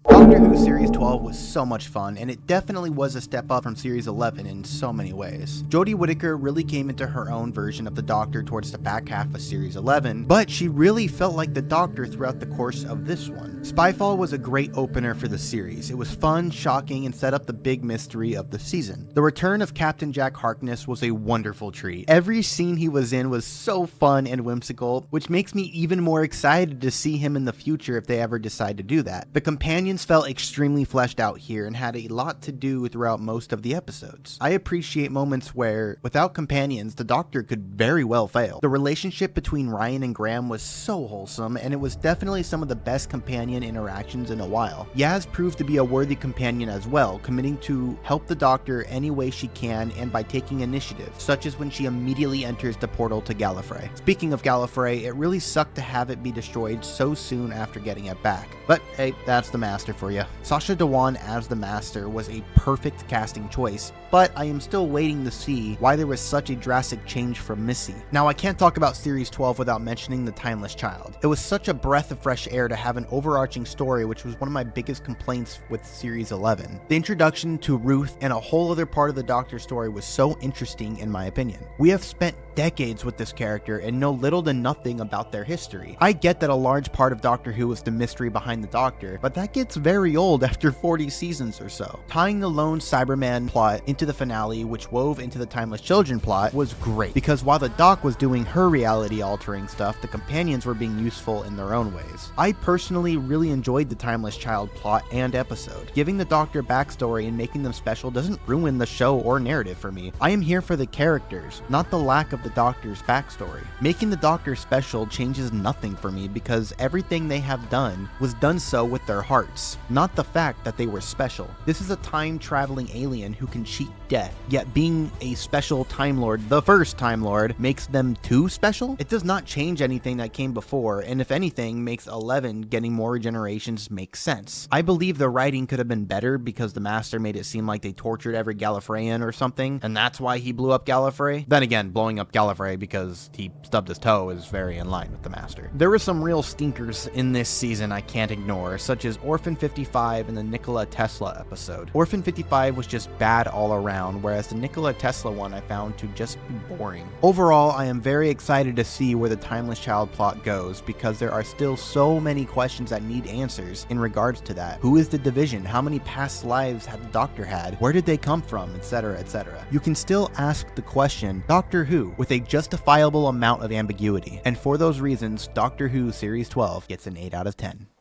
Doctor Who Series 12 was so much fun, and it definitely was a step up from Series 11 in so many ways. Jodie Whittaker really came into her own version of the Doctor towards the back half of Series 11, but she really felt like the Doctor throughout the course of this one. Spyfall was a great opener for the series. It was fun, shocking, and set up the big mystery of the season. The return of Captain Jack Harkness was a wonderful treat. Every scene he was in was so fun and whimsical, which makes me even more excited to see him in the future if they ever decide to do that. The companions felt extremely fleshed out here and had a lot to do throughout most of the episodes. I appreciate moments where, without companions, the Doctor could very well fail. The relationship between Ryan and Graham was so wholesome, and it was definitely some of the best companion interactions in a while. Yaz proved to be a worthy companion as well, committing to help the Doctor any way she can and by taking initiative, such as when she immediately enters the portal to Gallifrey. Speaking of Gallifrey, it really sucked to have it be destroyed so soon after getting it back. But hey, that's the Master for you. Sacha Dhawan as the Master was a perfect casting choice, but I am still waiting to see why there was such a drastic change from Missy. Now, I can't talk about Series 12 without mentioning The Timeless Child. It was such a breath of fresh air to have an overarching story, which was one of my biggest complaints with Series 11. The introduction to Ruth and a whole other part of the Doctor story was so interesting in my opinion. We have spent decades with this character and know little to nothing about their history. I get that a large part of Doctor Who is the mystery behind the Doctor, but that gets very old after 40 seasons or so. Tying the lone Cyberman plot into the finale, which wove into the Timeless Children plot, was great, because while the Doc was doing her reality-altering stuff, the companions were being useful in their own ways. I personally really enjoyed the Timeless Child plot and episode. Giving the Doctor backstory and making them special doesn't ruin the show or narrative for me. I am here for the characters, not the lack of the Doctor's backstory. Making the Doctor special changes nothing for me because everything they have done was done so with their hearts, not the fact that they were special. This is a time-traveling alien who can cheat death, yet being a special Time Lord, the first Time Lord, makes them too special? It does not change anything that came before, and if anything, makes 11 getting more regenerations make sense. I believe the writing could have been better because the Master made it seem like they tortured every Gallifreyan or something, and that's why he blew up Gallifrey. Then again, blowing up Gallifrey because he stubbed his toe is very in line with the Master. There were some real stinkers in this season I can't ignore, such as Orphan 55 and the Nikola Tesla episode. Orphan 55 was just bad all around, whereas the Nikola Tesla one I found to just be boring. Overall, I am very excited to see where the Timeless Child plot goes because there are still so many questions that need answers in regards to that. Who is the Division? How many past lives had the Doctor had? Where did they come from? Etc, etc. You can still ask the question, Doctor Who, with a justifiable amount of ambiguity. And for those reasons, Doctor Who Series 12 gets an 8 out of 10.